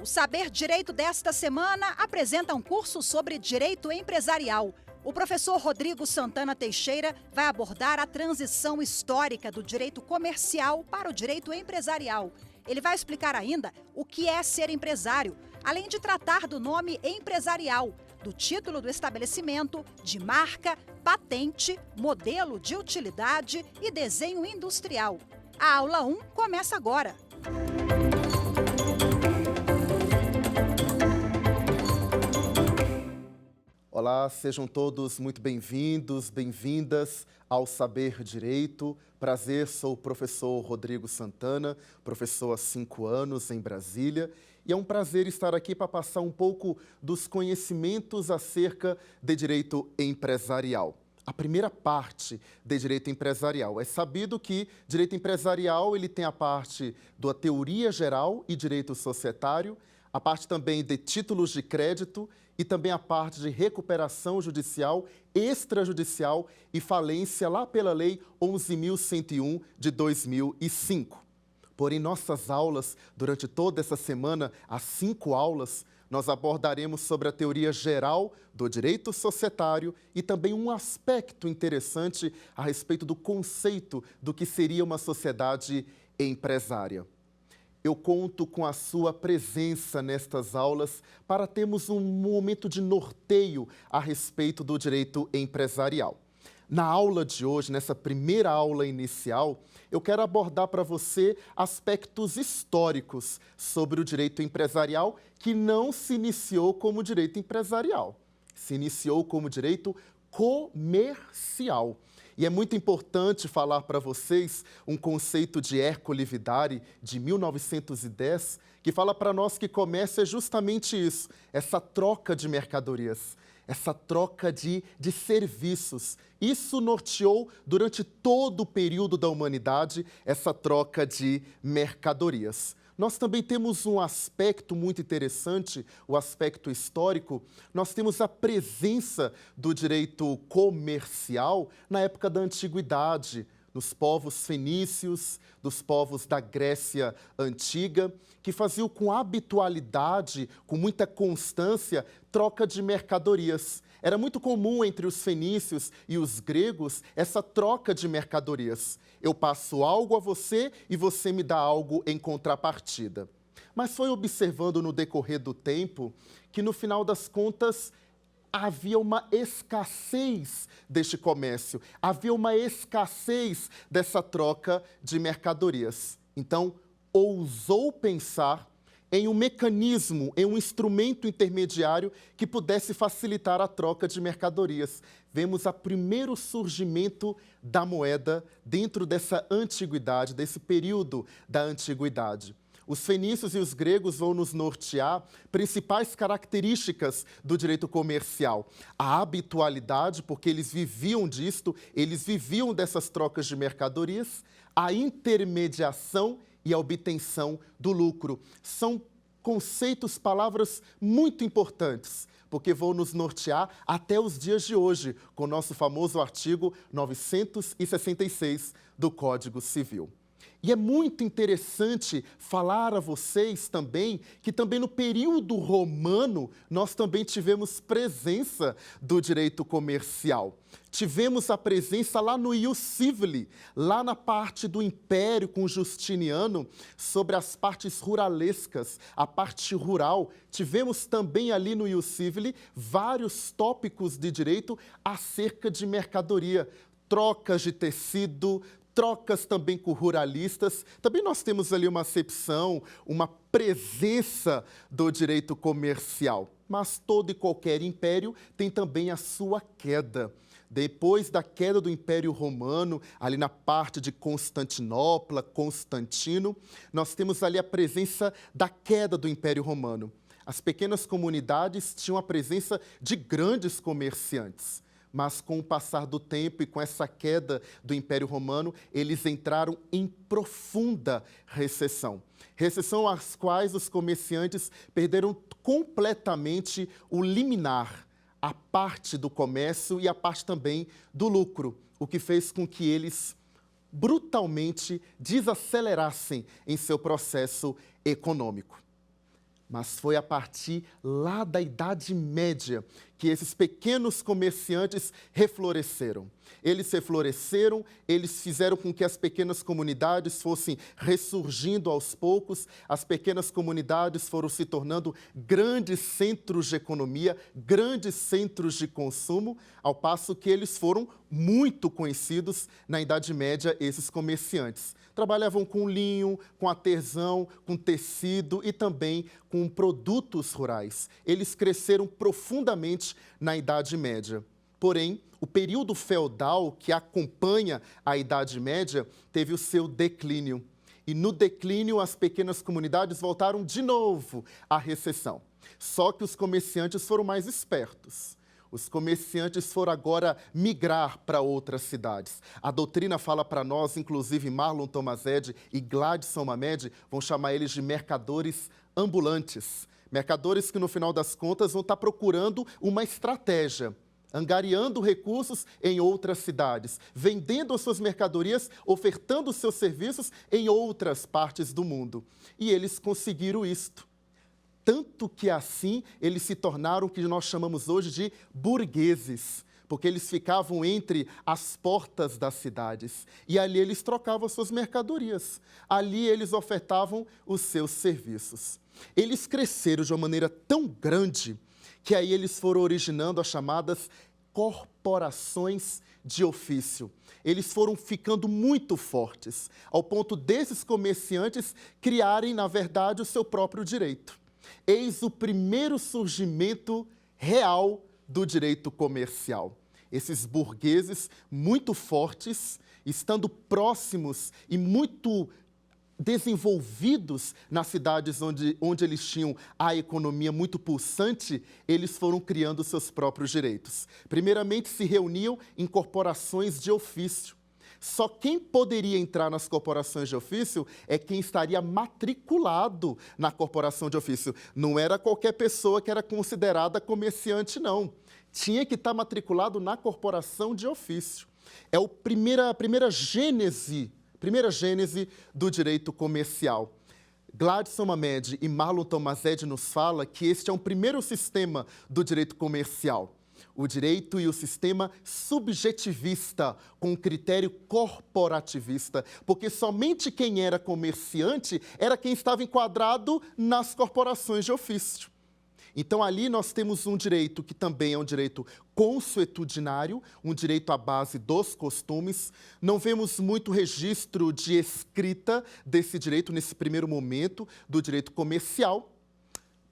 O Saber Direito desta semana apresenta um curso sobre direito empresarial. O professor Rodrigo Santana Teixeira vai abordar a transição histórica do direito comercial para o direito empresarial. Ele vai explicar ainda o que é ser empresário, além de tratar do nome empresarial, do título do estabelecimento, de marca, patente, modelo de utilidade e desenho industrial. A aula 1 começa agora. Olá, sejam todos muito bem-vindos, bem-vindas ao Saber Direito. Prazer, sou o professor Rodrigo Santana, professor há 5 anos em Brasília. E é um prazer estar aqui para passar um pouco dos conhecimentos acerca de direito empresarial. A primeira parte de direito empresarial. É sabido que direito empresarial ele tem a parte da teoria geral e direito societário, a parte também de títulos de crédito e também a parte de recuperação judicial, extrajudicial e falência lá pela Lei 11.101 de 2005. Porém, nossas aulas, durante toda essa semana, as 5 aulas, nós abordaremos sobre a teoria geral do direito societário e também um aspecto interessante a respeito do conceito do que seria uma sociedade empresária. Eu conto com a sua presença nestas aulas para termos um momento de norteio a respeito do direito empresarial. Na aula de hoje, nessa primeira aula inicial, eu quero abordar para você aspectos históricos sobre o direito empresarial que não se iniciou como direito empresarial, se iniciou como direito comercial. E é muito importante falar para vocês um conceito de Ercole Vidari, de 1910, que fala para nós que comércio é justamente isso, essa troca de mercadorias, essa troca de serviços. Isso norteou durante todo o período da humanidade, essa troca de mercadorias. Nós também temos um aspecto muito interessante, o aspecto histórico. Nós temos a presença do direito comercial na época da Antiguidade, nos povos fenícios, dos povos da Grécia Antiga, que faziam com habitualidade, com muita constância, troca de mercadorias. Era muito comum entre os fenícios e os gregos essa troca de mercadorias. Eu passo algo a você e você me dá algo em contrapartida. Mas foi observando no decorrer do tempo que, no final das contas, havia uma escassez deste comércio, havia uma escassez dessa troca de mercadorias. Então, ousou pensar em um mecanismo, em um instrumento intermediário que pudesse facilitar a troca de mercadorias. Vemos o primeiro surgimento da moeda dentro dessa antiguidade, desse período da antiguidade. Os fenícios e os gregos vão nos nortear principais características do direito comercial. A habitualidade, porque eles viviam disto, eles viviam dessas trocas de mercadorias, a intermediação e a obtenção do lucro. São conceitos, palavras muito importantes, porque vão nos nortear até os dias de hoje, com o nosso famoso artigo 966 do Código Civil. E é muito interessante falar a vocês também que também no período romano nós também tivemos presença do direito comercial. Tivemos a presença lá no Ius Civile, lá na parte do Império com Justiniano, sobre as partes ruralescas, a parte rural. Tivemos também ali no Ius Civile vários tópicos de direito acerca de mercadoria, trocas de tecido, trocas também com ruralistas. Também nós temos ali uma acepção, uma presença do direito comercial. Mas todo e qualquer império tem também a sua queda. Depois da queda do Império Romano, ali na parte de Constantinopla, Constantino, nós temos ali a presença da queda do Império Romano. As pequenas comunidades tinham a presença de grandes comerciantes. Mas com o passar do tempo e com essa queda do Império Romano, eles entraram em profunda recessão. Recessão às quais os comerciantes perderam completamente o liminar, a parte do comércio e a parte também do lucro, o que fez com que eles brutalmente desacelerassem em seu processo econômico. Mas foi a partir lá da Idade Média que esses pequenos comerciantes refloresceram. Eles refloresceram, eles fizeram com que as pequenas comunidades fossem ressurgindo aos poucos, as pequenas comunidades foram se tornando grandes centros de economia, grandes centros de consumo, ao passo que eles foram muito conhecidos na Idade Média, esses comerciantes. Trabalhavam com linho, com artesão, com tecido e também com produtos rurais. Eles cresceram profundamente na Idade Média. Porém, o período feudal que acompanha a Idade Média teve o seu declínio. E no declínio, as pequenas comunidades voltaram de novo à recessão. Só que os comerciantes foram mais espertos. Os comerciantes foram agora migrar para outras cidades. A doutrina fala para nós, inclusive Marlon Tomazetti e Gladson Mamed, vão chamar eles de mercadores ambulantes. Mercadores que, no final das contas, vão estar procurando uma estratégia, angariando recursos em outras cidades, vendendo as suas mercadorias, ofertando os seus serviços em outras partes do mundo. E eles conseguiram isto. Tanto que assim eles se tornaram o que nós chamamos hoje de burgueses, porque eles ficavam entre as portas das cidades e ali eles trocavam as suas mercadorias, ali eles ofertavam os seus serviços. Eles cresceram de uma maneira tão grande que aí eles foram originando as chamadas corporações de ofício. Eles foram ficando muito fortes, ao ponto desses comerciantes criarem, na verdade, o seu próprio direito. Eis o primeiro surgimento real do direito comercial. Esses burgueses muito fortes, estando próximos e muito desenvolvidos nas cidades onde eles tinham a economia muito pulsante, eles foram criando seus próprios direitos. Primeiramente, se reuniam em corporações de ofício. Só quem poderia entrar nas corporações de ofício é quem estaria matriculado na corporação de ofício. Não era qualquer pessoa que era considerada comerciante, não. Tinha que estar matriculado na corporação de ofício. É a primeira gênese do direito comercial. Gladson Mamed e Marlon Tomazetti nos fala que este é um primeiro sistema do direito comercial. O direito e o sistema subjetivista, com critério corporativista, porque somente quem era comerciante era quem estava enquadrado nas corporações de ofício. Então, ali nós temos um direito que também é um direito consuetudinário, um direito à base dos costumes. Não vemos muito registro de escrita desse direito nesse primeiro momento do direito comercial.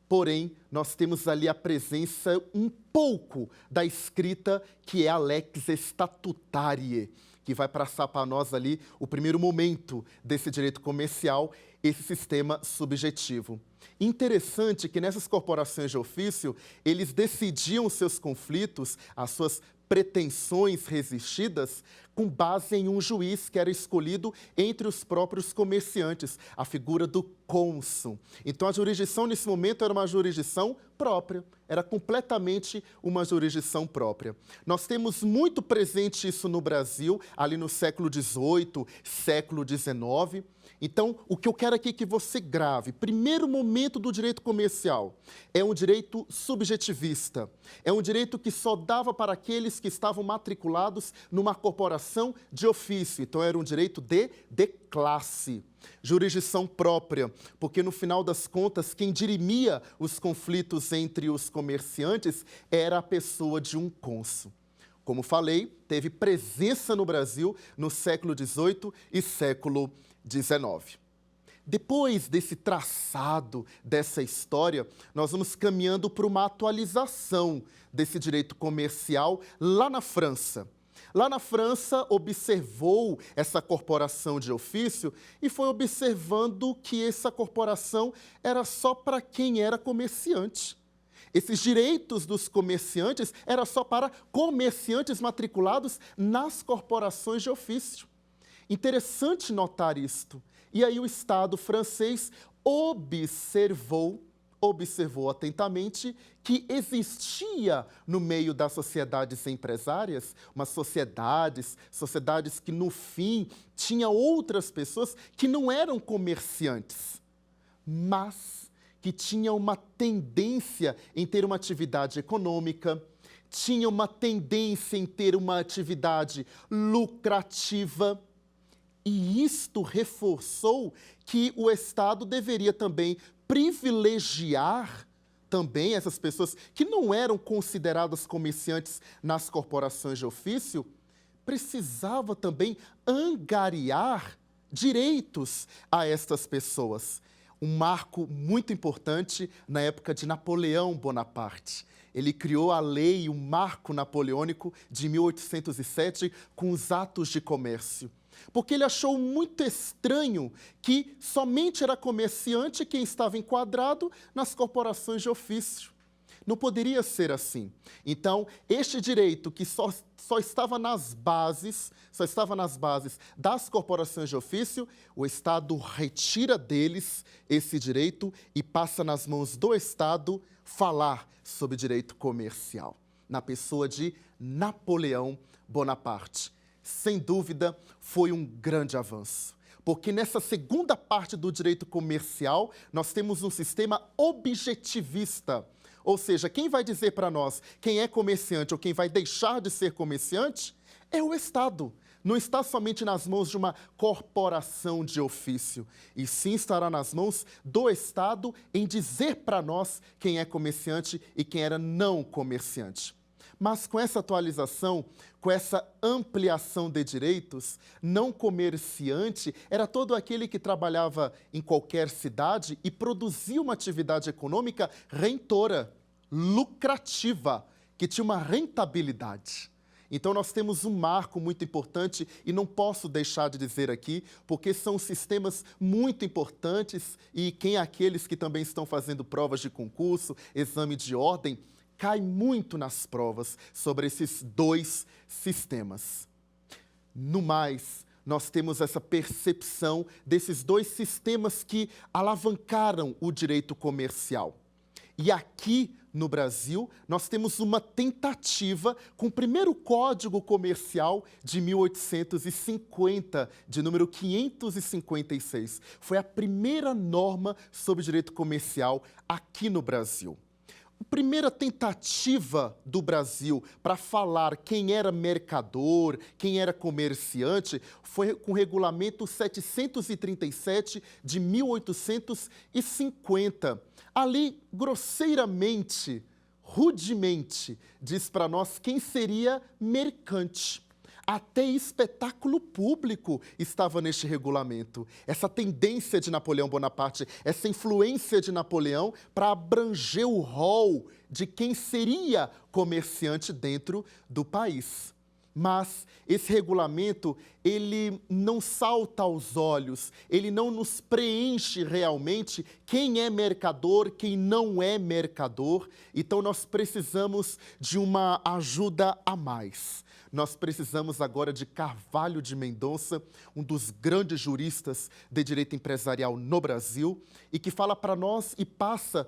Porém, nós temos ali a presença um pouco da escrita, que é a lex statutariae, que vai passar para nós ali o primeiro momento desse direito comercial, esse sistema subjetivo. Interessante que nessas corporações de ofício, eles decidiam seus conflitos, as suas pretensões resistidas, com base em um juiz que era escolhido entre os próprios comerciantes, a figura do cônsul. Então, a jurisdição, nesse momento, era uma jurisdição própria, era completamente uma jurisdição própria. Nós temos muito presente isso no Brasil, ali no século XVIII, século XIX. Então, o que eu quero aqui que você grave, primeiro momento do direito comercial, é um direito subjetivista. É um direito que só dava para aqueles que estavam matriculados numa corporação de ofício. Então, era um direito de classe, jurisdição própria, porque, no final das contas, quem dirimia os conflitos entre os comerciantes era a pessoa de um cônsul. Como falei, teve presença no Brasil no século XVIII e século XIX. Depois desse traçado, dessa história, nós vamos caminhando para uma atualização desse direito comercial lá na França. Lá na França, observou essa corporação de ofício e foi observando que essa corporação era só para quem era comerciante. Esses direitos dos comerciantes eram só para comerciantes matriculados nas corporações de ofício. Interessante notar isto. E aí o Estado francês observou atentamente que existia no meio das sociedades empresárias, umas sociedades que no fim tinham outras pessoas que não eram comerciantes, mas que que tinha uma tendência em ter uma atividade econômica, tinha uma tendência em ter uma atividade lucrativa. E isto reforçou que o Estado deveria também privilegiar também essas pessoas que não eram consideradas comerciantes nas corporações de ofício, precisava também angariar direitos a estas pessoas. Um marco muito importante na época de Napoleão Bonaparte. Ele criou a lei, o Marco Napoleônico de 1807, com os atos de comércio. Porque ele achou muito estranho que somente era comerciante quem estava enquadrado nas corporações de ofício. Não poderia ser assim. Então, este direito que só estava nas bases das corporações de ofício, o Estado retira deles esse direito e passa nas mãos do Estado falar sobre direito comercial, na pessoa de Napoleão Bonaparte. Sem dúvida, foi um grande avanço, porque nessa segunda parte do direito comercial, nós temos um sistema objetivista. Ou seja, quem vai dizer para nós quem é comerciante ou quem vai deixar de ser comerciante é o Estado. Não está somente nas mãos de uma corporação de ofício, e sim estará nas mãos do Estado em dizer para nós quem é comerciante e quem era não comerciante. Mas com essa atualização, com essa ampliação de direitos, não comerciante era todo aquele que trabalhava em qualquer cidade e produzia uma atividade econômica rentora, lucrativa, que tinha uma rentabilidade. Então nós temos um marco muito importante e não posso deixar de dizer aqui, porque são sistemas muito importantes e quem é aqueles que também estão fazendo provas de concurso, exame de ordem, cai muito nas provas sobre esses dois sistemas. No mais, nós temos essa percepção desses dois sistemas que alavancaram o direito comercial. E aqui no Brasil, nós temos uma tentativa com o primeiro Código Comercial de 1850, de número 556. Foi a primeira norma sobre direito comercial aqui no Brasil. A primeira tentativa do Brasil para falar quem era mercador, quem era comerciante, foi com o Regulamento 737 de 1850. Ali, grosseiramente, rudemente, diz para nós quem seria mercante. Até espetáculo público estava neste regulamento. Essa tendência de Napoleão Bonaparte, essa influência de Napoleão para abranger o rol de quem seria comerciante dentro do país. Mas esse regulamento, ele não salta aos olhos, ele não nos preenche realmente quem é mercador, quem não é mercador. Então nós precisamos de uma ajuda a mais. Nós precisamos agora de Carvalho de Mendonça, um dos grandes juristas de direito empresarial no Brasil, e que fala para nós e passa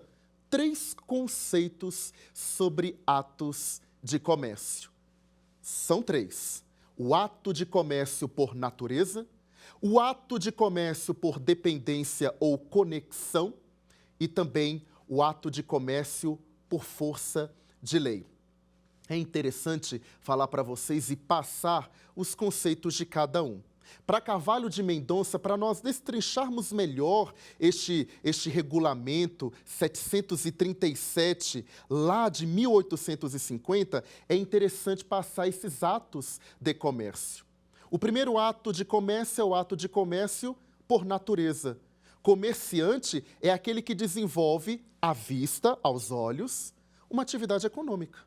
3 conceitos sobre atos de comércio. São 3. O ato de comércio por natureza, o ato de comércio por dependência ou conexão e também o ato de comércio por força de lei. É interessante falar para vocês e passar os conceitos de cada um. Para Carvalho de Mendonça, para nós destrincharmos melhor este regulamento 737, lá de 1850, é interessante passar esses atos de comércio. O primeiro ato de comércio é o ato de comércio por natureza. Comerciante é aquele que desenvolve à vista, aos olhos, uma atividade econômica.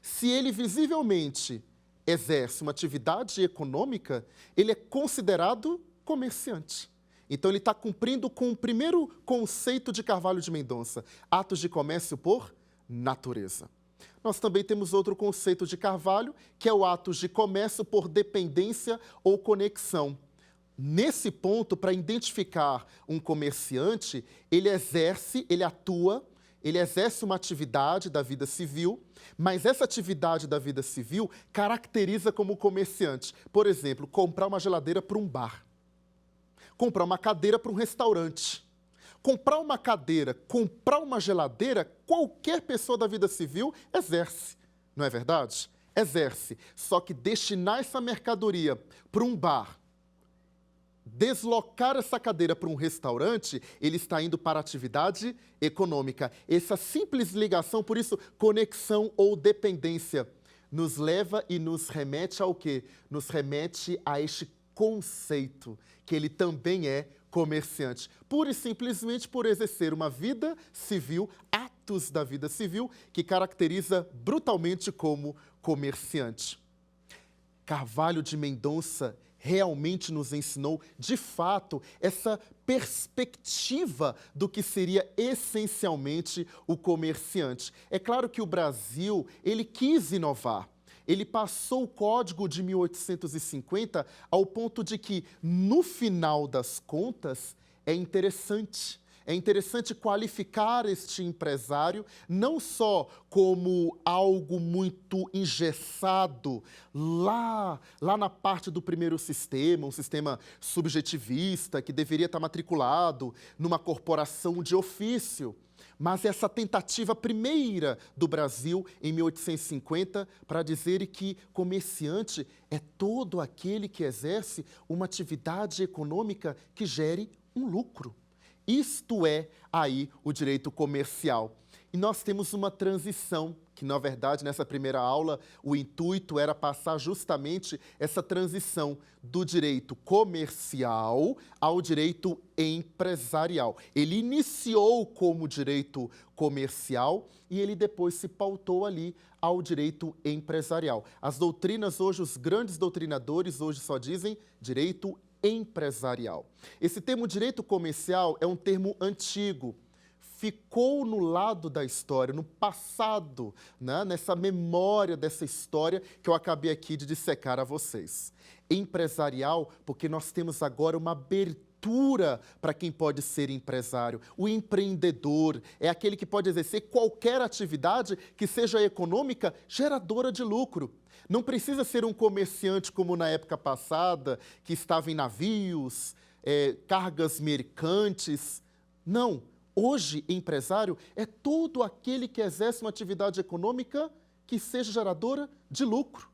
Se ele visivelmente exerce uma atividade econômica, ele é considerado comerciante. Então, ele está cumprindo com o primeiro conceito de Carvalho de Mendonça, atos de comércio por natureza. Nós também temos outro conceito de Carvalho, que é o atos de comércio por dependência ou conexão. Nesse ponto, para identificar um comerciante, ele exerce uma atividade da vida civil, mas essa atividade da vida civil caracteriza como comerciante. Por exemplo, comprar uma geladeira para um bar, comprar uma cadeira para um restaurante, Comprar uma cadeira, comprar uma geladeira, qualquer pessoa da vida civil exerce, não é verdade? Exerce. Só que destinar essa mercadoria para um bar, deslocar essa cadeira para um restaurante, ele está indo para atividade econômica. Essa simples ligação, por isso, conexão ou dependência, nos leva e nos remete ao quê? Nos remete a este conceito, que ele também é comerciante. Pura e simplesmente por exercer uma vida civil, atos da vida civil, que caracteriza brutalmente como comerciante. Carvalho de Mendonça realmente nos ensinou, de fato, essa perspectiva do que seria essencialmente o comerciante. É claro que o Brasil, ele quis inovar. Ele passou o Código de 1850 ao ponto de que, no final das contas, é interessante qualificar este empresário não só como algo muito engessado lá na parte do primeiro sistema, um sistema subjetivista que deveria estar matriculado numa corporação de ofício, mas essa tentativa primeira do Brasil, em 1850, para dizer que comerciante é todo aquele que exerce uma atividade econômica que gere um lucro. Isto é aí o direito comercial. E nós temos uma transição, que na verdade nessa primeira aula o intuito era passar justamente essa transição do direito comercial ao direito empresarial. Ele iniciou como direito comercial e ele depois se pautou ali ao direito empresarial. As doutrinas hoje, os grandes doutrinadores hoje só dizem direito empresarial. Esse termo direito comercial é um termo antigo, ficou no lado da história, no passado, né? Nessa memória dessa história que eu acabei aqui de dissecar a vocês. Empresarial, porque nós temos agora uma abertura para quem pode ser empresário. O empreendedor é aquele que pode exercer qualquer atividade que seja econômica, geradora de lucro. Não precisa ser um comerciante como na época passada, que estava em navios, cargas mercantes. Não. Hoje, empresário é todo aquele que exerce uma atividade econômica que seja geradora de lucro.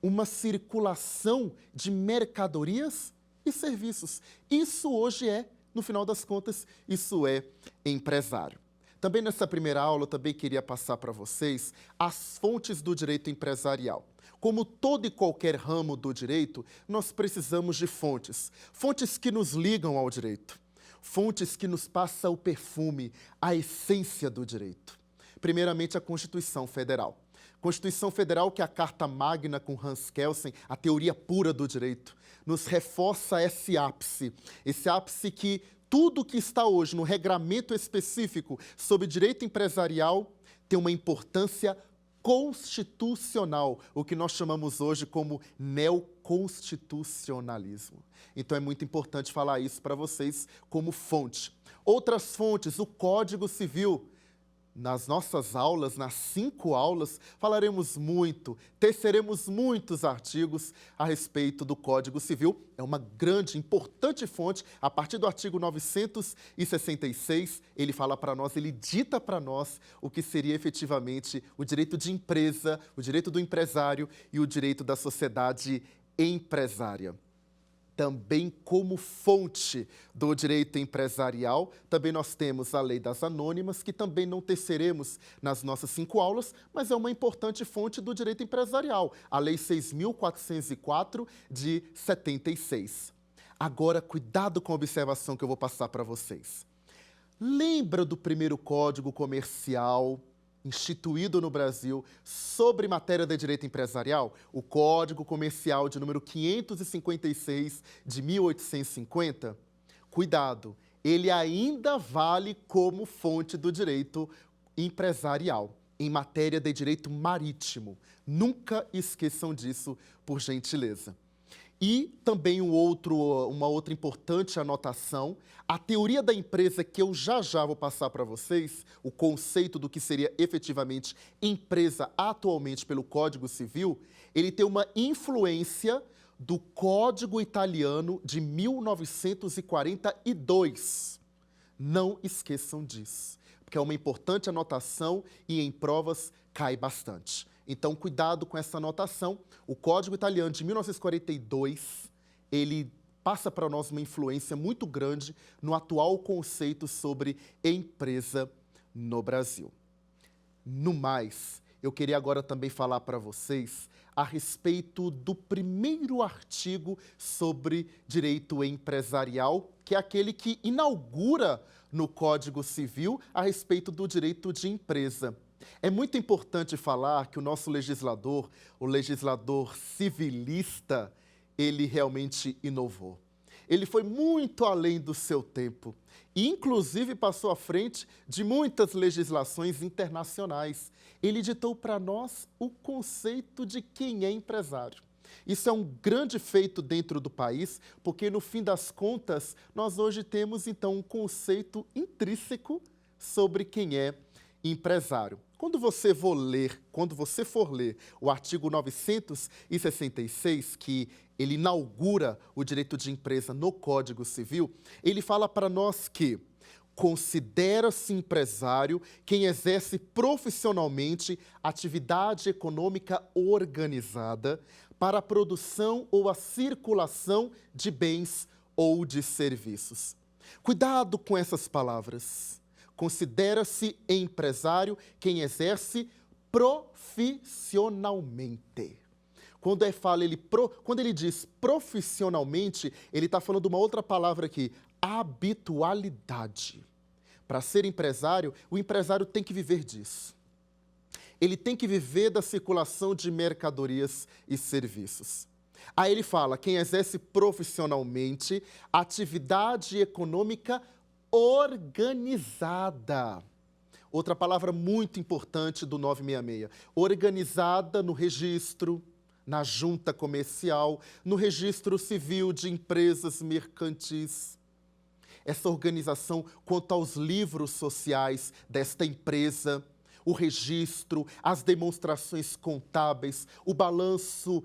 Uma circulação de mercadorias e serviços. Isso hoje no final das contas, isso é empresário. Também nessa primeira aula, eu também queria passar para vocês as fontes do direito empresarial. Como todo e qualquer ramo do direito, nós precisamos de fontes. Fontes que nos ligam ao direito. Fontes que nos passam o perfume, a essência do direito. Primeiramente, a Constituição Federal. Constituição Federal, que é a Carta Magna com Hans Kelsen, a teoria pura do direito, nos reforça esse ápice que tudo que está hoje no regramento específico sobre direito empresarial tem uma importância constitucional, o que nós chamamos hoje como neoconstitucionalismo. Então é muito importante falar isso para vocês como fonte. Outras fontes, o Código Civil. Nas nossas aulas, nas 5 aulas, falaremos muito, teceremos muitos artigos a respeito do Código Civil. É uma grande, importante fonte. A partir do artigo 966, ele fala para nós, ele dita para nós o que seria efetivamente o direito de empresa, o direito do empresário e o direito da sociedade empresária. Também como fonte do direito empresarial, também nós temos a Lei das Anônimas, que também não teceremos nas nossas 5 aulas, mas é uma importante fonte do direito empresarial, a Lei 6.404 de 76. Agora, cuidado com a observação que eu vou passar para vocês. Lembra do primeiro Código Comercial instituído no Brasil sobre matéria de direito empresarial, o Código Comercial de número 556 de 1850? Cuidado, ele ainda vale como fonte do direito empresarial, em matéria de direito marítimo. Nunca esqueçam disso, por gentileza. E também uma outra importante anotação, a teoria da empresa que eu já vou passar para vocês, o conceito do que seria efetivamente empresa atualmente pelo Código Civil, ele tem uma influência do Código Italiano de 1942. Não esqueçam disso, porque é uma importante anotação e em provas cai bastante. Então, cuidado com essa anotação. O Código Italiano de 1942, ele passa para nós uma influência muito grande no atual conceito sobre empresa no Brasil. No mais, eu queria agora também falar para vocês a respeito do primeiro artigo sobre direito empresarial, que é aquele que inaugura no Código Civil a respeito do direito de empresa. É muito importante falar que o nosso legislador, o legislador civilista, ele realmente inovou. Ele foi muito além do seu tempo e, inclusive, passou à frente de muitas legislações internacionais. Ele ditou para nós o conceito de quem é empresário. Isso é um grande feito dentro do país, porque, no fim das contas, nós hoje temos, então, um conceito intrínseco sobre quem é empresário. Quando você for ler o artigo 966, que ele inaugura o direito de empresa no Código Civil, ele fala para nós que considera-se empresário quem exerce profissionalmente atividade econômica organizada para a produção ou a circulação de bens ou de serviços. Cuidado com essas palavras. Considera-se empresário quem exerce profissionalmente. Quando ele diz profissionalmente, ele está falando uma outra palavra aqui, habitualidade. Para ser empresário, o empresário tem que viver disso. Ele tem que viver da circulação de mercadorias e serviços. Aí ele fala, quem exerce profissionalmente atividade econômica organizada. Outra palavra muito importante do 966. Organizada no registro, na junta comercial, no registro civil de empresas mercantis. Essa organização quanto aos livros sociais desta empresa, o registro, as demonstrações contábeis, o balanço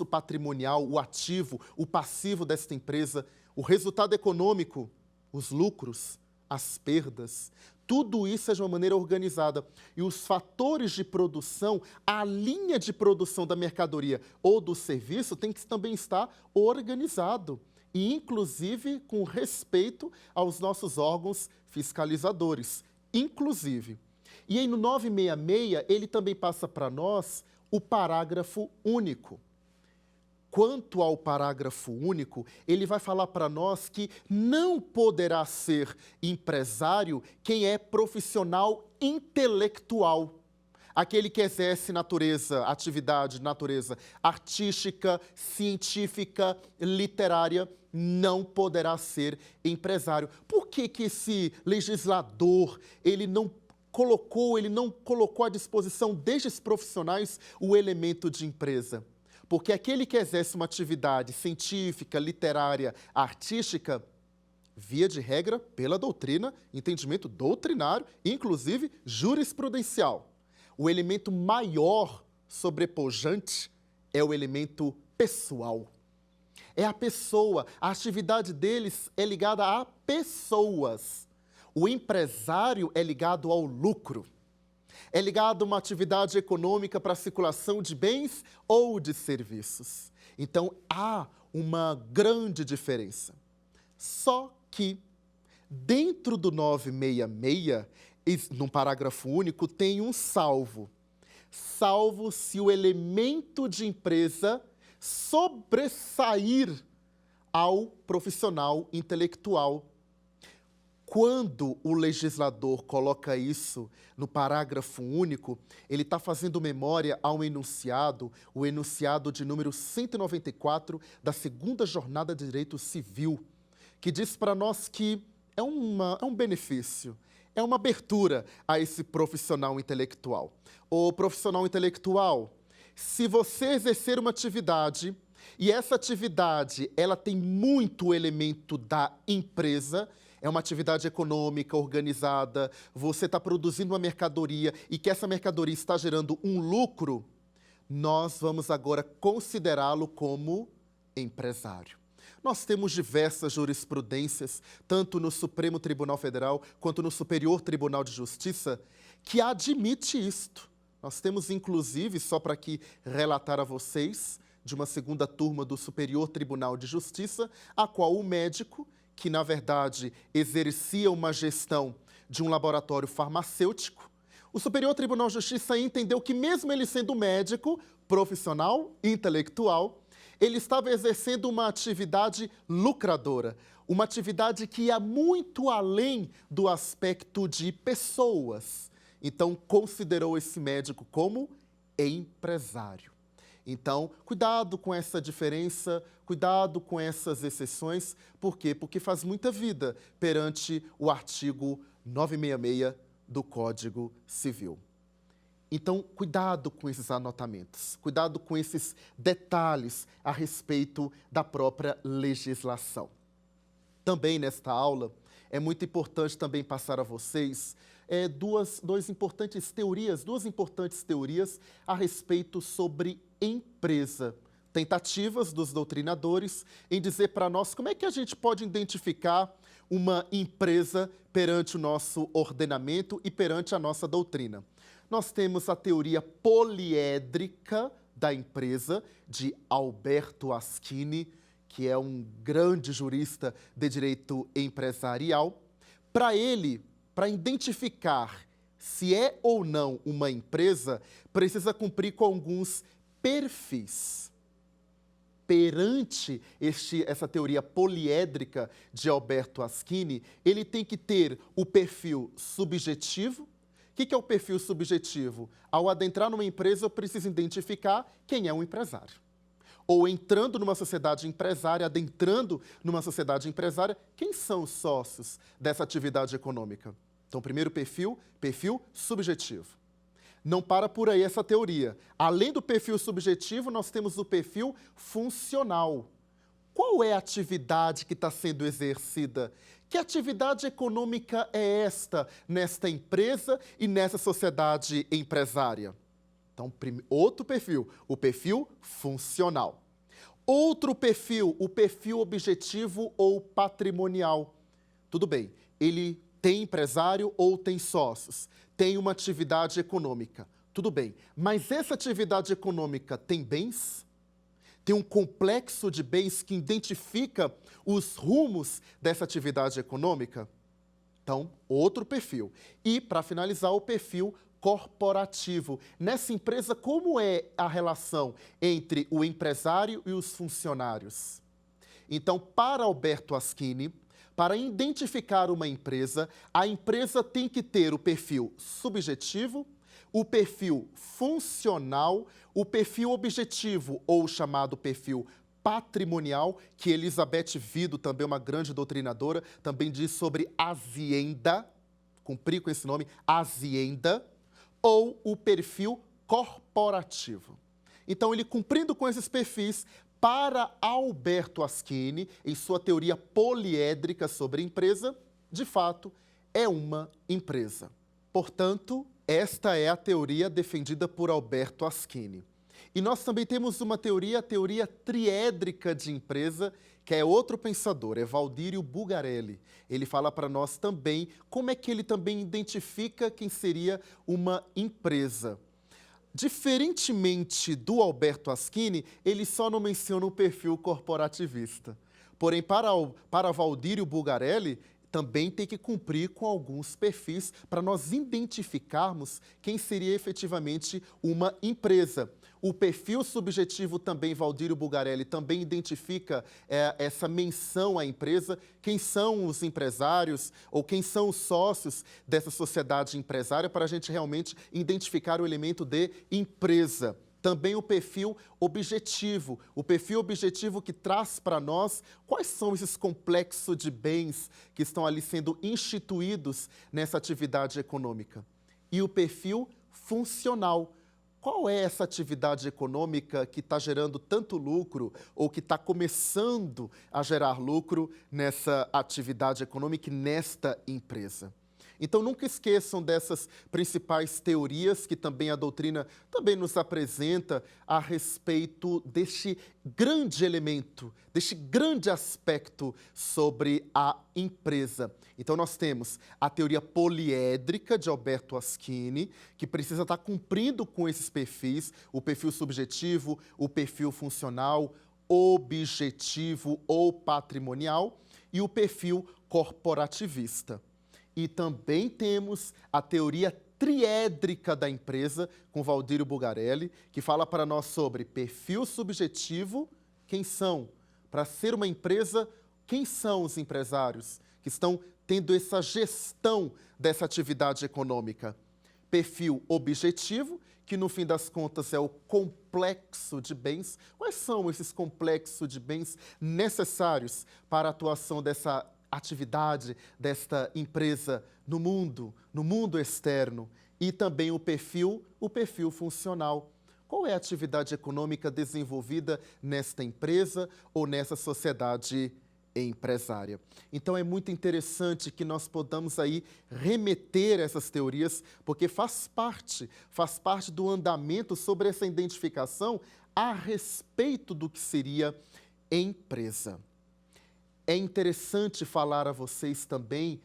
patrimonial, o ativo, o passivo desta empresa, o resultado econômico, os lucros, as perdas, tudo isso é de uma maneira organizada. E os fatores de produção, a linha de produção da mercadoria ou do serviço tem que também estar organizado. E, inclusive, com respeito aos nossos órgãos fiscalizadores. Inclusive. E aí, no 966, ele também passa para nós o parágrafo único. Quanto ao parágrafo único, ele vai falar para nós que não poderá ser empresário quem é profissional intelectual. Aquele que exerce atividade de natureza artística, científica, literária, não poderá ser empresário. Por que esse legislador, ele não colocou à disposição destes profissionais o elemento de empresa? Porque aquele que exerce uma atividade científica, literária, artística, via de regra, pela doutrina, entendimento doutrinário, inclusive jurisprudencial. O elemento maior sobrepujante é o elemento pessoal. É a pessoa, a atividade deles é ligada a pessoas. O empresário é ligado ao lucro. É ligado a uma atividade econômica para a circulação de bens ou de serviços. Então, há uma grande diferença. Só que, dentro do 966, num parágrafo único, tem um salvo. Salvo se o elemento de empresa sobressair ao profissional intelectual. Quando o legislador coloca isso no parágrafo único, ele está fazendo memória a um enunciado, o enunciado de número 194 da segunda jornada de direito civil, que diz para nós que é um benefício, é uma abertura a esse profissional intelectual. O profissional intelectual, se você exercer uma atividade e essa atividade ela tem muito elemento da empresa, é uma atividade econômica organizada, você está produzindo uma mercadoria e que essa mercadoria está gerando um lucro, nós vamos agora considerá-lo como empresário. Nós temos diversas jurisprudências, tanto no Supremo Tribunal Federal quanto no Superior Tribunal de Justiça, que admite isto. Nós temos, inclusive, só para aqui relatar a vocês, de uma segunda turma do Superior Tribunal de Justiça, a qual o médico, que na verdade exercia uma gestão de um laboratório farmacêutico, o Superior Tribunal de Justiça entendeu que mesmo ele sendo médico, profissional, intelectual, ele estava exercendo uma atividade lucradora, uma atividade que ia muito além do aspecto de pessoas. Então, considerou esse médico como empresário. Então, cuidado com essa diferença, cuidado com essas exceções. Por quê? Porque faz muita vida perante o artigo 966 do Código Civil. Então, cuidado com esses anotamentos, cuidado com esses detalhes a respeito da própria legislação. Também nesta aula, é muito importante também passar a vocês duas importantes teorias a respeito sobre empresa. Tentativas dos doutrinadores em dizer para nós como é que a gente pode identificar uma empresa perante o nosso ordenamento e perante a nossa doutrina. Nós temos a teoria poliédrica da empresa, de Alberto Aschini, que é um grande jurista de direito empresarial. Para ele, para identificar se é ou não uma empresa, precisa cumprir com alguns perfis. Perante essa teoria poliédrica de Alberto Aschini, ele tem que ter o perfil subjetivo. O que é o perfil subjetivo? Ao adentrar numa empresa, eu preciso identificar quem é um empresário. Ou entrando numa sociedade empresária, adentrando numa sociedade empresária, quem são os sócios dessa atividade econômica? Então, primeiro perfil subjetivo. Não para por aí essa teoria. Além do perfil subjetivo, nós temos o perfil funcional. Qual é a atividade que está sendo exercida? Que atividade econômica é esta nesta empresa e nessa sociedade empresária? Então, outro perfil, o perfil funcional. Outro perfil, o perfil objetivo ou patrimonial. Tudo bem, ele tem empresário ou tem sócios, tem uma atividade econômica. Tudo bem, mas essa atividade econômica tem bens? Tem um complexo de bens que identifica os rumos dessa atividade econômica? Então, outro perfil. E, para finalizar, o perfil corporativo. Nessa empresa, como é a relação entre o empresário e os funcionários? Então, para Alberto Aschini, para identificar uma empresa, a empresa tem que ter o perfil subjetivo, o perfil funcional, o perfil objetivo, ou chamado perfil patrimonial, que Elizabeth Vido, também uma grande doutrinadora, também diz sobre azienda, cumprir com esse nome, azienda, ou o perfil corporativo. Então, ele cumprindo com esses perfis, para Alberto Aschini, em sua teoria poliédrica sobre empresa, de fato, é uma empresa. Portanto, esta é a teoria defendida por Alberto Aschini. E nós também temos uma teoria, a teoria triédrica de empresa, que é outro pensador, é Valdírio Bugarelli. Ele fala para nós também como é que ele também identifica quem seria uma empresa. Diferentemente do Alberto Aschini, ele só não menciona o perfil corporativista. Porém, para Valdírio Bugarelli, também tem que cumprir com alguns perfis para nós identificarmos quem seria efetivamente uma empresa. O perfil subjetivo também, Valdírio Bugarelli, também identifica essa menção à empresa, quem são os empresários ou quem são os sócios dessa sociedade empresária, para a gente realmente identificar o elemento de empresa. Também o perfil objetivo que traz para nós quais são esses complexos de bens que estão ali sendo instituídos nessa atividade econômica. E o perfil funcional. Qual é essa atividade econômica que está gerando tanto lucro ou que está começando a gerar lucro nessa atividade econômica e nesta empresa? Então, nunca esqueçam dessas principais teorias que também a doutrina também nos apresenta a respeito deste grande elemento, deste grande aspecto sobre a empresa. Então, nós temos a teoria poliédrica de Alberto Asquini, que precisa estar cumprindo com esses perfis, o perfil subjetivo, o perfil funcional, objetivo ou patrimonial e o perfil corporativista. E também temos a teoria triédrica da empresa, com Valdírio Bugarelli, que fala para nós sobre perfil subjetivo, quem são? Para ser uma empresa, quem são os empresários que estão tendo essa gestão dessa atividade econômica? Perfil objetivo, que no fim das contas é o complexo de bens. Quais são esses complexos de bens necessários para a atuação dessa atividade, desta empresa no mundo externo? E também o perfil funcional. Qual é a atividade econômica desenvolvida nesta empresa ou nessa sociedade empresária? Então é muito interessante que nós podamos aí remeter essas teorias, porque faz parte do andamento sobre essa identificação a respeito do que seria empresa. É interessante falar a vocês também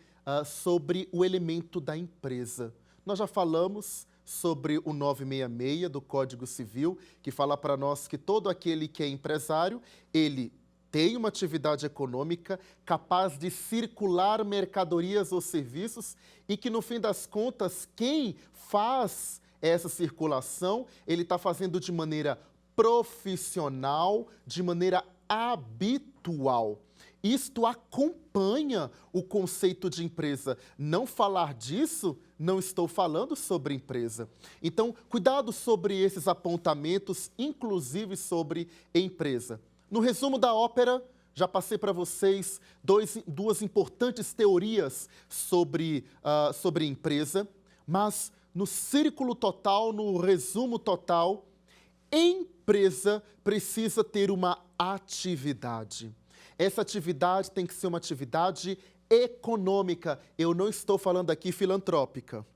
sobre o elemento da empresa. Nós já falamos sobre o 966 do Código Civil, que fala para nós que todo aquele que é empresário, ele tem uma atividade econômica capaz de circular mercadorias ou serviços e que, no fim das contas, quem faz essa circulação, ele está fazendo de maneira profissional, de maneira habitual. Isto acompanha o conceito de empresa. Não falar disso, não estou falando sobre empresa. Então, cuidado sobre esses apontamentos, inclusive sobre empresa. No resumo da ópera, já passei para vocês duas importantes teorias sobre empresa, mas no círculo total, no resumo total, empresa precisa ter uma atividade. Essa atividade tem que ser uma atividade econômica. Eu não estou falando aqui filantrópica.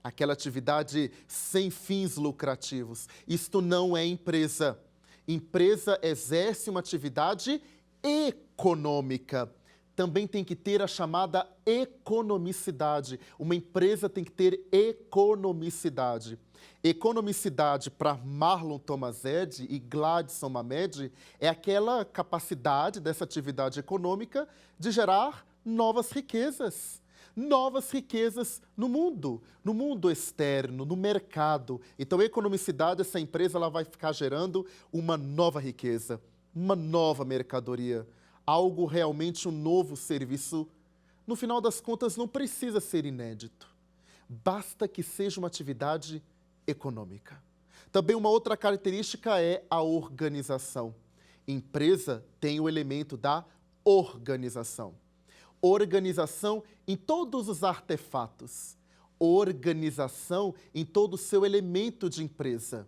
Aquela atividade sem fins lucrativos. Isto não é empresa. Empresa exerce uma atividade econômica. Também tem que ter a chamada economicidade. Uma empresa tem que ter economicidade. Economicidade, para Marlon Tomazetti e Gladson Mamed, é aquela capacidade dessa atividade econômica de gerar novas riquezas no mundo externo, no mercado. Então, economicidade, essa empresa ela vai ficar gerando uma nova riqueza, uma nova mercadoria, algo realmente um novo serviço. No final das contas, não precisa ser inédito. Basta que seja uma atividade econômica. Também uma outra característica é a organização. Empresa tem o elemento da organização. Organização em todos os artefatos. Organização em todo o seu elemento de empresa.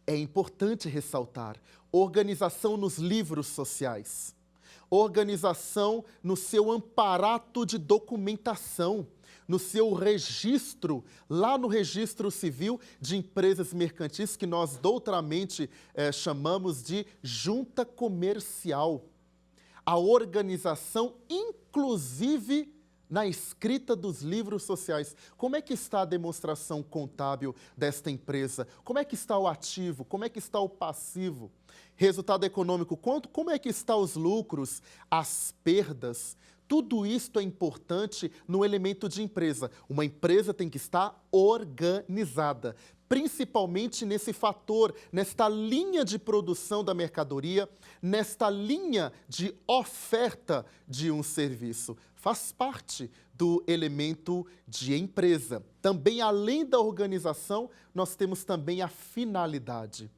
É importante ressaltar, organização nos livros sociais. Organização no seu amparato de documentação, no seu registro, lá no registro civil de empresas mercantis, que nós doutramente chamamos de junta comercial. A organização, inclusive na escrita dos livros sociais. Como é que está a demonstração contábil desta empresa? Como é que está o ativo? Como é que está o passivo? Resultado econômico, como é que estão os lucros, as perdas? Tudo isto é importante no elemento de empresa. Uma empresa tem que estar organizada, principalmente nesse fator, nesta linha de produção da mercadoria, nesta linha de oferta de um serviço. Faz parte do elemento de empresa. Também, além da organização, nós temos também a finalidade.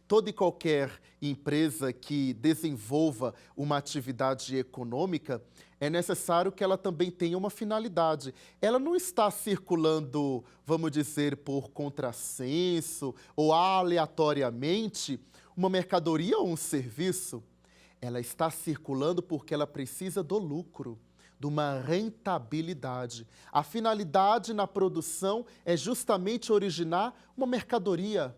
Toda e qualquer empresa que desenvolva uma atividade econômica, é necessário que ela também tenha uma finalidade. Ela não está circulando, vamos dizer, por contrassenso ou aleatoriamente uma mercadoria ou um serviço. Ela está circulando porque ela precisa do lucro de uma rentabilidade. A finalidade na produção é justamente originar uma mercadoria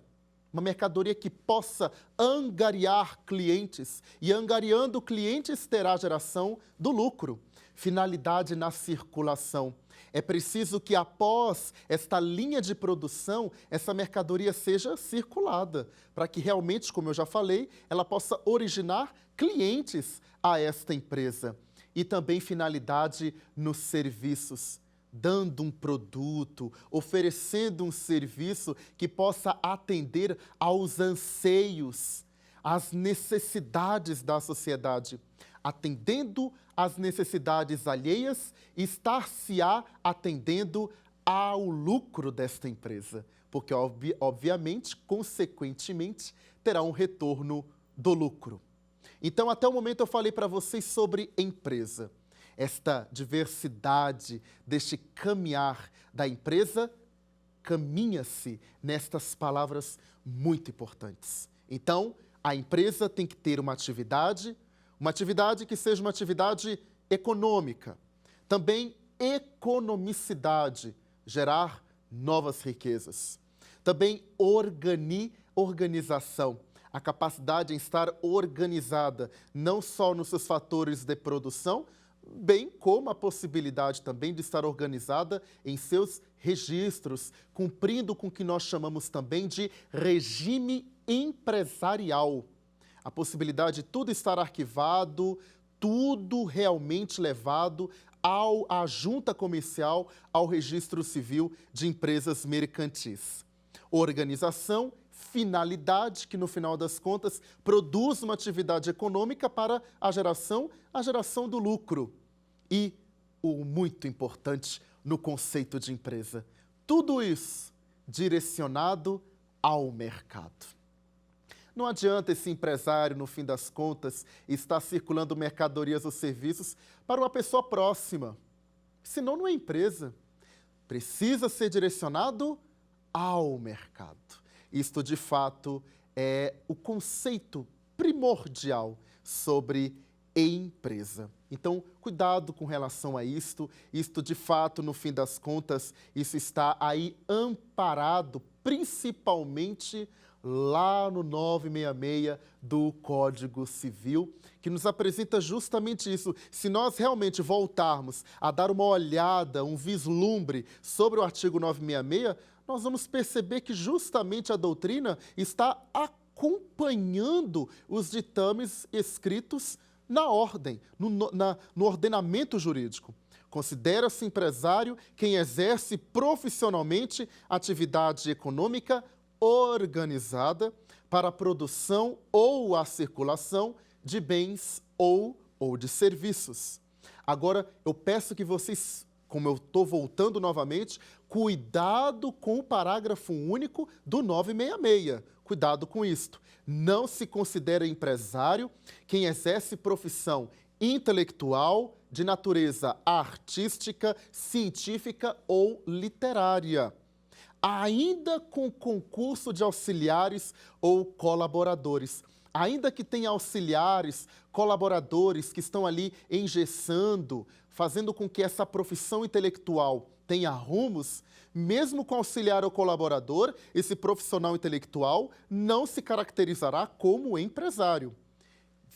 que possa angariar clientes, e angariando clientes terá geração do lucro. Finalidade na circulação. É preciso que após esta linha de produção, essa mercadoria seja circulada, para que realmente, como eu já falei, ela possa originar clientes a esta empresa. E também finalidade nos serviços, dando um produto, oferecendo um serviço que possa atender aos anseios, às necessidades da sociedade. Atendendo às necessidades alheias, estar-se-á atendendo ao lucro desta empresa, porque, obviamente, consequentemente, terá um retorno do lucro. Então, até o momento eu falei para vocês sobre empresa. Esta diversidade deste caminhar da empresa, caminha-se nestas palavras muito importantes. Então, a empresa tem que ter uma atividade que seja uma atividade econômica. Também economicidade, gerar novas riquezas. Também organização, a capacidade em estar organizada, não só nos seus fatores de produção, bem como a possibilidade também de estar organizada em seus registros, cumprindo com o que nós chamamos também de regime empresarial. A possibilidade de tudo estar arquivado, tudo realmente levado à junta comercial, ao registro civil de empresas mercantis. Organização, finalidade, que no final das contas produz uma atividade econômica para a geração do lucro. E o muito importante no conceito de empresa, tudo isso direcionado ao mercado. Não adianta esse empresário, no fim das contas, estar circulando mercadorias ou serviços para uma pessoa próxima. Senão não é empresa. Precisa ser direcionado ao mercado. Isto, de fato, é o conceito primordial sobre empresa. Então, cuidado com relação a isto. Isto, de fato, no fim das contas, isso está aí amparado, principalmente lá no 966 do Código Civil, que nos apresenta justamente isso. Se nós realmente voltarmos a dar uma olhada, um vislumbre sobre o artigo 966, nós vamos perceber que justamente a doutrina está acompanhando os ditames escritos na ordem, no ordenamento jurídico. Considera-se empresário quem exerce profissionalmente atividade econômica organizada para a produção ou a circulação de bens ou de serviços. Agora, eu peço que vocês, como eu estou voltando novamente, cuidado com o parágrafo único do 966. Cuidado com isto. Não se considera empresário quem exerce profissão intelectual de natureza artística, científica ou literária, ainda com concurso de auxiliares ou colaboradores. Ainda que tenha auxiliares, colaboradores que estão ali engessando, fazendo com que essa profissão intelectual tenha rumos, mesmo com auxiliar ou colaborador, esse profissional intelectual não se caracterizará como empresário.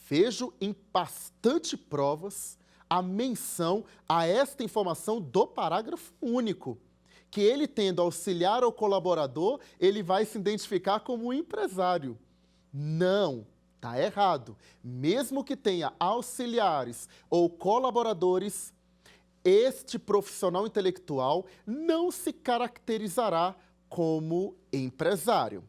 Vejo em bastante provas a menção a esta informação do parágrafo único, que ele tendo auxiliar ou colaborador, ele vai se identificar como empresário. Não, está errado. Mesmo que tenha auxiliares ou colaboradores, este profissional intelectual não se caracterizará como empresário.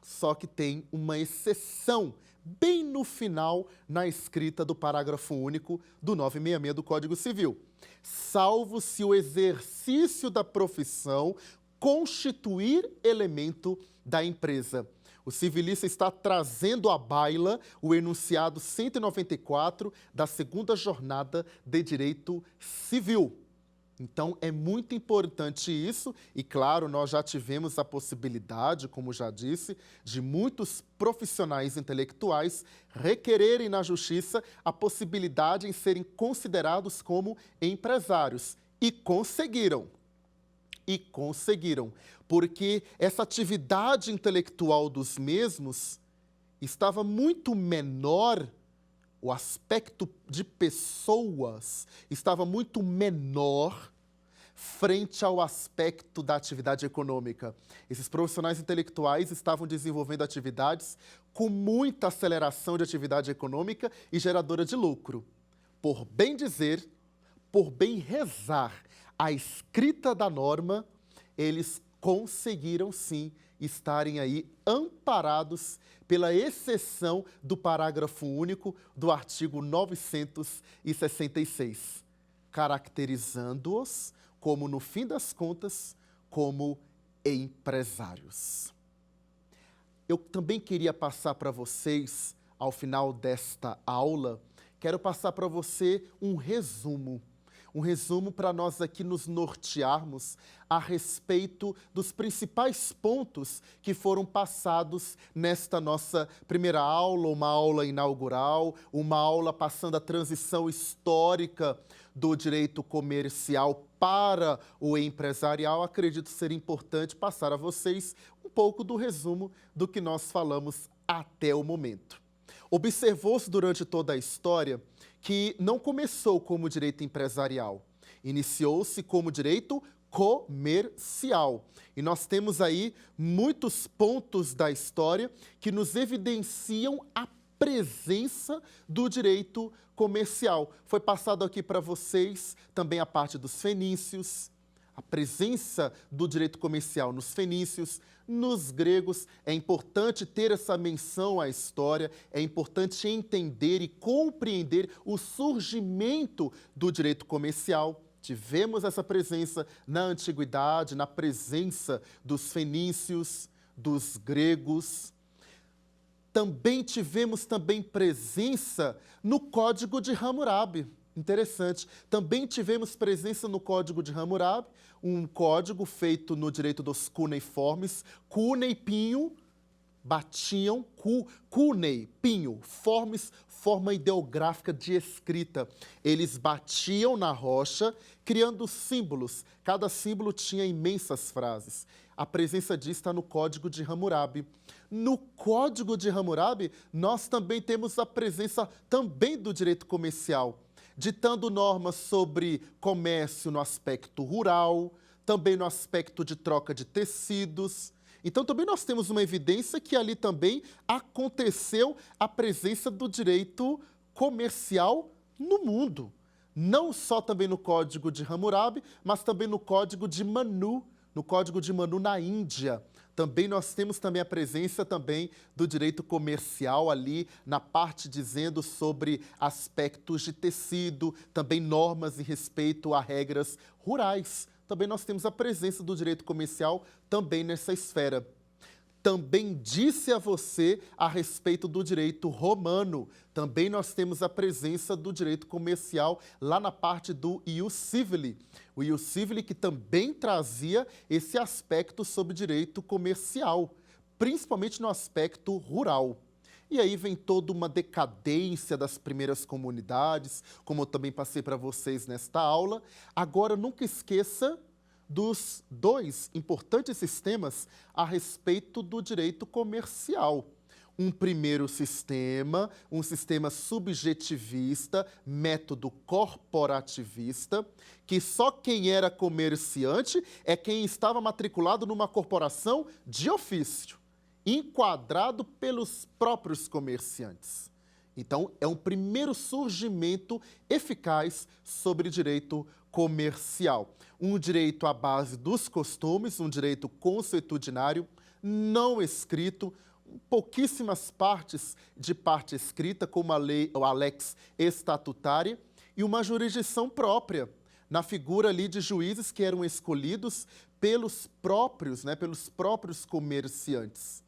Só que tem uma exceção bem no final na escrita do parágrafo único do 966 do Código Civil. Salvo se o exercício da profissão constituir elemento da empresa. O civilista está trazendo à baila o enunciado 194 da segunda jornada de direito civil. Então, é muito importante isso e, claro, nós já tivemos a possibilidade, como já disse, de muitos profissionais intelectuais requererem na justiça a possibilidade em serem considerados como empresários. E conseguiram. Porque essa atividade intelectual dos mesmos estava muito menor, o aspecto de pessoas estava muito menor frente ao aspecto da atividade econômica. Esses profissionais intelectuais estavam desenvolvendo atividades com muita aceleração de atividade econômica e geradora de lucro. Por bem dizer, por bem rezar a escrita da norma, eles conseguiram sim estarem aí amparados pela exceção do parágrafo único do artigo 966, caracterizando-os como, no fim das contas, como empresários. Eu também queria passar para vocês, ao final desta aula, quero passar para você um resumo para nós aqui nos nortearmos a respeito dos principais pontos que foram passados nesta nossa primeira aula, uma aula inaugural, uma aula passando a transição histórica do direito comercial para o empresarial. Acredito ser importante passar a vocês um pouco do resumo do que nós falamos até o momento. Observou-se durante toda a história que não começou como direito empresarial, iniciou-se como direito comercial. E nós temos aí muitos pontos da história que nos evidenciam a presença do direito comercial. Foi passado aqui para vocês também a parte dos fenícios, a presença do direito comercial nos fenícios, nos gregos. É importante ter essa menção à história, é importante entender e compreender o surgimento do direito comercial. Tivemos essa presença na antiguidade, na presença dos fenícios, dos gregos. Também tivemos presença no Código de Hammurabi. Interessante. Também tivemos presença no Código de Hammurabi, um código feito no direito dos cuneiformes. Cunei, pinho, batiam, cunei, pinho, formes, forma ideográfica de escrita. Eles batiam na rocha, criando símbolos. Cada símbolo tinha imensas frases. A presença disso está no Código de Hammurabi. No Código de Hammurabi, nós também temos a presença também do direito comercial, ditando normas sobre comércio no aspecto rural, também no aspecto de troca de tecidos. Então, também nós temos uma evidência que ali também aconteceu a presença do direito comercial no mundo. Não só também no Código de Hammurabi, mas também no Código de Manu, na Índia. Também nós temos também a presença também do direito comercial ali na parte dizendo sobre aspectos de tecido, também normas em respeito a regras rurais. Também nós temos a presença do direito comercial também nessa esfera. Também disse a você a respeito do direito romano. Também nós temos a presença do direito comercial lá na parte do ius civile. O ius civile que também trazia esse aspecto sobre direito comercial, principalmente no aspecto rural. E aí vem toda uma decadência das primeiras comunidades, como eu também passei para vocês nesta aula. Agora, nunca esqueça dos dois importantes sistemas a respeito do direito comercial. Um primeiro sistema, um sistema subjetivista, método corporativista, que só quem era comerciante é quem estava matriculado numa corporação de ofício, enquadrado pelos próprios comerciantes. Então, é um primeiro surgimento eficaz sobre direito comercial. Um direito à base dos costumes, um direito consuetudinário, não escrito, pouquíssimas partes de parte escrita, como a lei, a lex estatutária, e uma jurisdição própria, na figura ali de juízes que eram escolhidos pelos próprios comerciantes.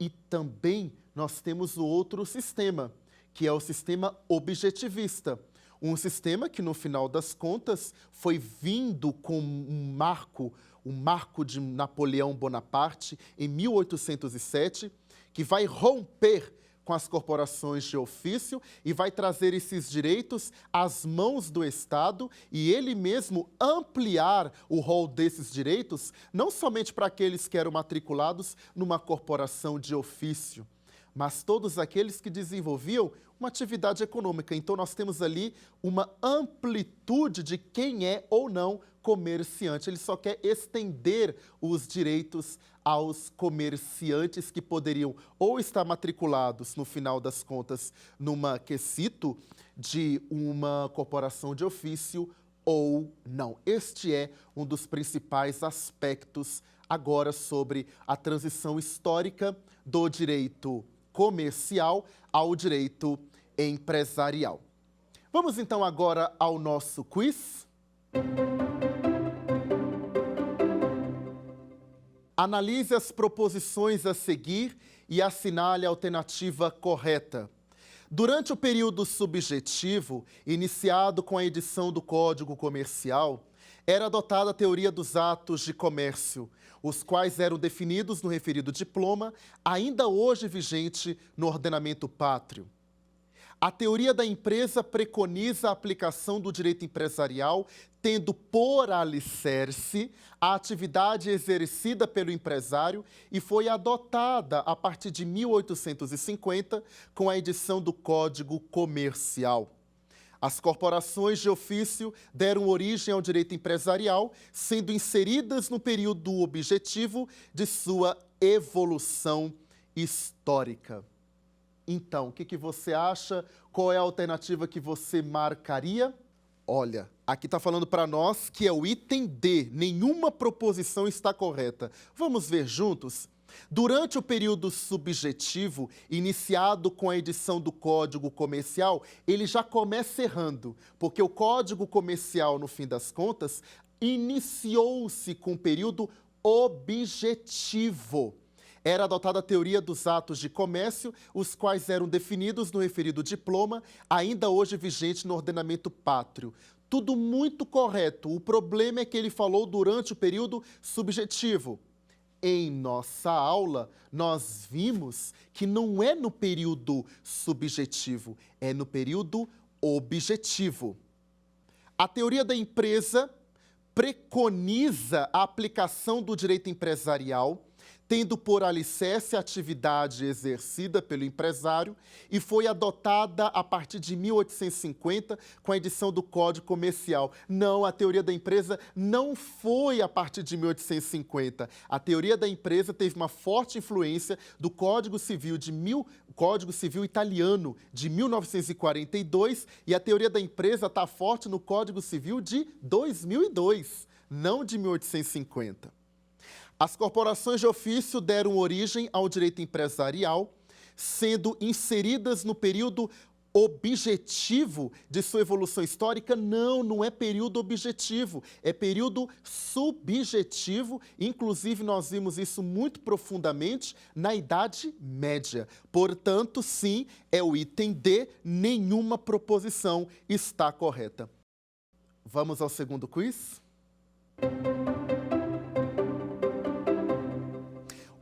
E também nós temos o outro sistema, que é o sistema objetivista, Um sistema que, no final das contas, foi vindo com um marco de Napoleão Bonaparte, em 1807, que vai romper com as corporações de ofício e vai trazer esses direitos às mãos do Estado e ele mesmo ampliar o rol desses direitos, não somente para aqueles que eram matriculados numa corporação de ofício, mas todos aqueles que desenvolviam uma atividade econômica. Então, nós temos ali uma amplitude de quem é ou não comerciante. Ele só quer estender os direitos aos comerciantes que poderiam ou estar matriculados, no final das contas, numa quesito de uma corporação de ofício ou não. Este é um dos principais aspectos agora sobre a transição histórica do direito comercial ao direito empresarial. Vamos então agora ao nosso quiz. Analise as proposições a seguir e assinale a alternativa correta. Durante o período subjetivo, iniciado com a edição do Código Comercial, era adotada a teoria dos atos de comércio, os quais eram definidos no referido diploma, ainda hoje vigente no ordenamento pátrio. A teoria da empresa preconiza a aplicação do direito empresarial, tendo por alicerce a atividade exercida pelo empresário e foi adotada a partir de 1850 com a edição do Código Comercial. As corporações de ofício deram origem ao direito empresarial, sendo inseridas no período objetivo de sua evolução histórica. Então, o que você acha? Qual é a alternativa que você marcaria? Olha, aqui está falando para nós que é o item D. Nenhuma proposição está correta. Vamos ver juntos? Durante o período subjetivo, iniciado com a edição do Código Comercial, ele já começa errando, porque o Código Comercial, no fim das contas, iniciou-se com o período objetivo. Era adotada a teoria dos atos de comércio, os quais eram definidos no referido diploma, ainda hoje vigente no ordenamento pátrio. Tudo muito correto. O problema é que ele falou durante o período subjetivo. Em nossa aula, nós vimos que não é no período subjetivo, é no período objetivo. A teoria da empresa preconiza a aplicação do direito empresarial, tendo por alicerce a atividade exercida pelo empresário e foi adotada a partir de 1850 com a edição do Código Comercial. Não, a teoria da empresa não foi a partir de 1850. A teoria da empresa teve uma forte influência do Código Civil Código Civil Italiano de 1942 e a teoria da empresa está forte no Código Civil de 2002, não de 1850. As corporações de ofício deram origem ao direito empresarial, sendo inseridas no período objetivo de sua evolução histórica. Não é período objetivo, é período subjetivo. Inclusive, nós vimos isso muito profundamente na Idade Média. Portanto, sim, é o item D, nenhuma proposição está correta. Vamos ao segundo quiz?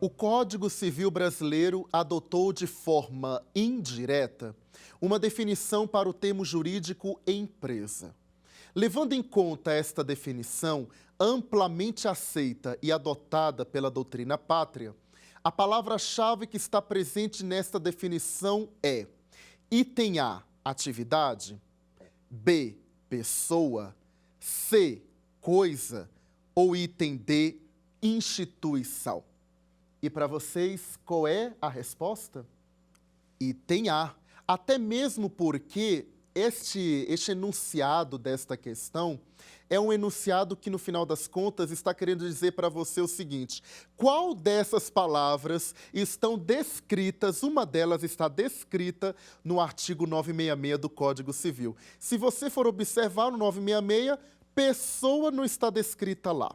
O Código Civil brasileiro adotou de forma indireta uma definição para o termo jurídico empresa. Levando em conta esta definição, amplamente aceita e adotada pela doutrina pátria, a palavra-chave que está presente nesta definição é item A, atividade, B, pessoa, C, coisa ou item D, instituição. E para vocês, qual é a resposta? Item A. Até mesmo porque este enunciado desta questão é um enunciado que, no final das contas, está querendo dizer para você o seguinte: qual dessas palavras estão descritas, uma delas está descrita no artigo 966 do Código Civil. Se você for observar no 966, pessoa não está descrita lá.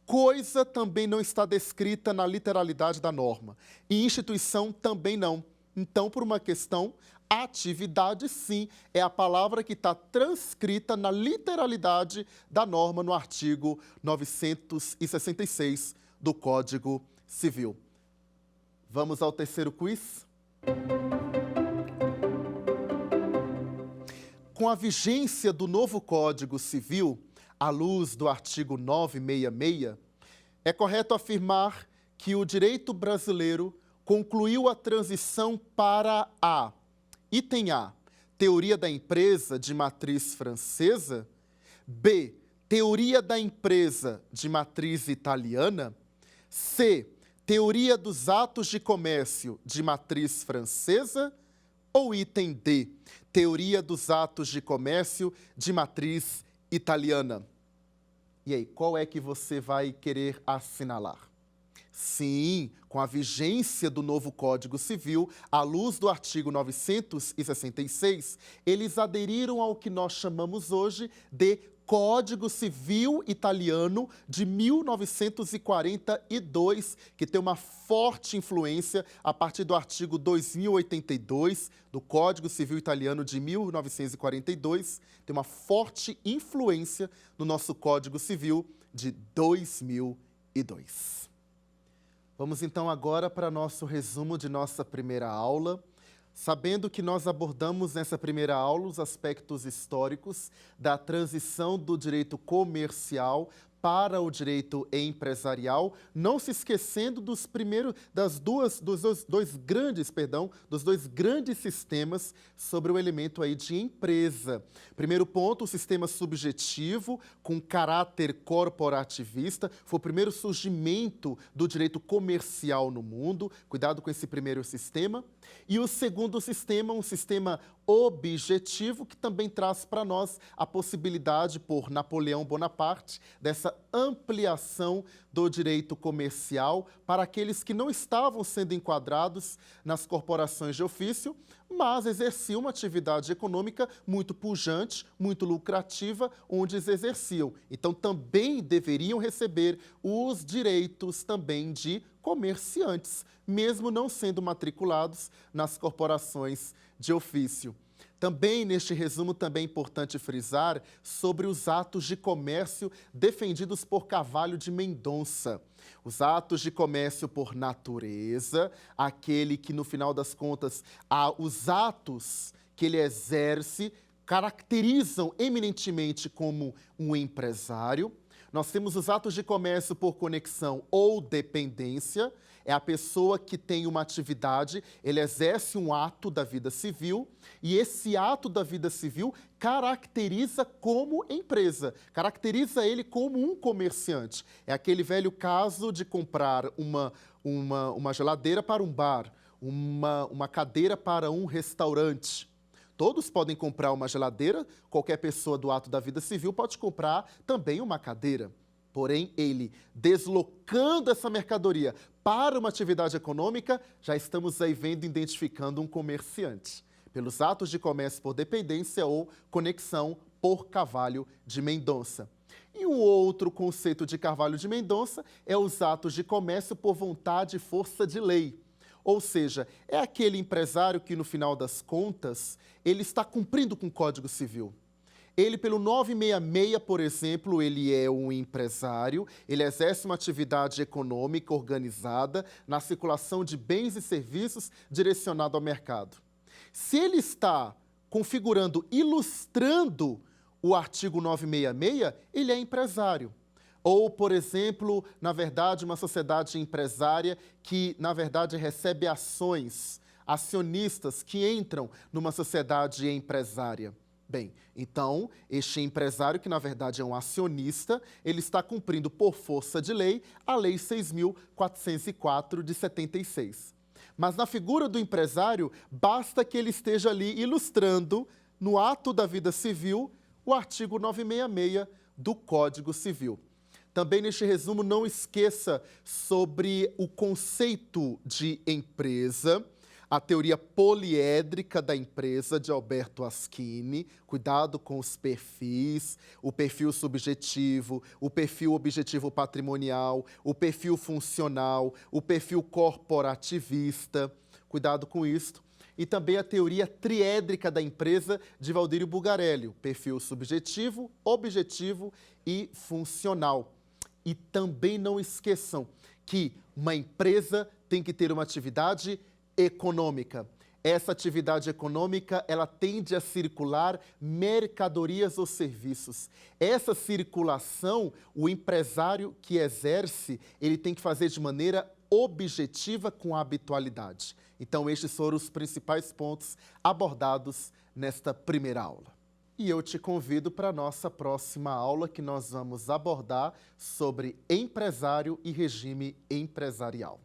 Coisa também não está descrita na literalidade da norma. E instituição também não. Então, por uma questão Atividade, sim, é a palavra que está transcrita na literalidade da norma no artigo 966 do Código Civil. Vamos ao terceiro quiz? Com a vigência do novo Código Civil, à luz do artigo 966, é correto afirmar que o direito brasileiro concluiu a transição para a item A, teoria da empresa de matriz francesa, B, teoria da empresa de matriz italiana, C, teoria dos atos de comércio de matriz francesa, ou item D, teoria dos atos de comércio de matriz italiana. E aí, qual é que você vai querer assinalar? Sim, com a vigência do novo Código Civil, à luz do artigo 966, eles aderiram ao que nós chamamos hoje de Código Civil Italiano de 1942, que tem uma forte influência a partir do artigo 2082 do Código Civil Italiano de 1942, tem uma forte influência no nosso Código Civil de 2002. Vamos então agora para nosso resumo de nossa primeira aula, sabendo que nós abordamos nessa primeira aula os aspectos históricos da transição do direito comercial para o direito empresarial, não se esquecendo dos dois grandes sistemas sobre o elemento aí de empresa. Primeiro ponto, o sistema subjetivo com caráter corporativista, foi o primeiro surgimento do direito comercial no mundo, cuidado com esse primeiro sistema. E o segundo sistema, um sistema objetivo, que também traz para nós a possibilidade, por Napoleão Bonaparte, dessa ampliação do direito comercial para aqueles que não estavam sendo enquadrados nas corporações de ofício, mas exerciam uma atividade econômica muito pujante, muito lucrativa, onde eles exerciam. Então, também deveriam receber os direitos também de comerciantes, mesmo não sendo matriculados nas corporações de ofício. Também, neste resumo, também é importante frisar sobre os atos de comércio defendidos por Carvalho de Mendonça. Os atos de comércio por natureza, aquele que, no final das contas, os atos que ele exerce caracterizam eminentemente como um empresário. Nós temos os atos de comércio por conexão ou dependência. É a pessoa que tem uma atividade, ele exerce um ato da vida civil e esse ato da vida civil caracteriza como empresa, caracteriza ele como um comerciante. É aquele velho caso de comprar uma geladeira para um bar, uma cadeira para um restaurante. Todos podem comprar uma geladeira, qualquer pessoa do ato da vida civil pode comprar também uma cadeira. Porém, ele, deslocando essa mercadoria para uma atividade econômica, já estamos aí identificando um comerciante, pelos atos de comércio por dependência ou conexão por Carvalho de Mendonça. E um outro conceito de Carvalho de Mendonça é os atos de comércio por vontade e força de lei. Ou seja, é aquele empresário que, no final das contas, ele está cumprindo com o Código Civil. Ele, pelo 966, por exemplo, ele é um empresário, ele exerce uma atividade econômica organizada na circulação de bens e serviços direcionado ao mercado. Se ele está configurando, ilustrando o artigo 966, ele é empresário. Ou, por exemplo, na verdade, uma sociedade empresária que, na verdade, recebe ações, acionistas que entram numa sociedade empresária. Bem, então, este empresário, que na verdade é um acionista, ele está cumprindo por força de lei a Lei 6.404 de 76. Mas na figura do empresário, basta que ele esteja ali ilustrando, no ato da vida civil, o artigo 966 do Código Civil. Também neste resumo, não esqueça sobre o conceito de empresa, a teoria poliédrica da empresa de Alberto Aschini, cuidado com os perfis, o perfil subjetivo, o perfil objetivo patrimonial, o perfil funcional, o perfil corporativista, cuidado com isto. e também a teoria triédrica da empresa de Valdírio Bugarelli, o perfil subjetivo, objetivo e funcional. E também não esqueçam que uma empresa tem que ter uma atividade econômica. Essa atividade econômica, ela tende a circular mercadorias ou serviços. Essa circulação, o empresário que exerce, ele tem que fazer de maneira objetiva com a habitualidade. Então, estes foram os principais pontos abordados nesta primeira aula. E eu te convido para a nossa próxima aula, que nós vamos abordar sobre empresário e regime empresarial.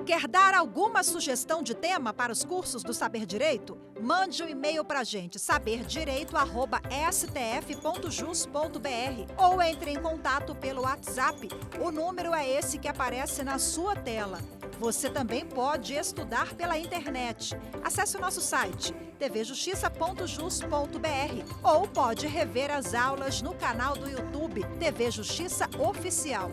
Quer dar alguma sugestão de tema para os cursos do Saber Direito? Mande um e-mail para a gente, saberdireito@stf.jus.br, ou entre em contato pelo WhatsApp. O número é esse que aparece na sua tela. Você também pode estudar pela internet. Acesse o nosso site tvjustiça.jus.br ou pode rever as aulas no canal do YouTube TV Justiça Oficial.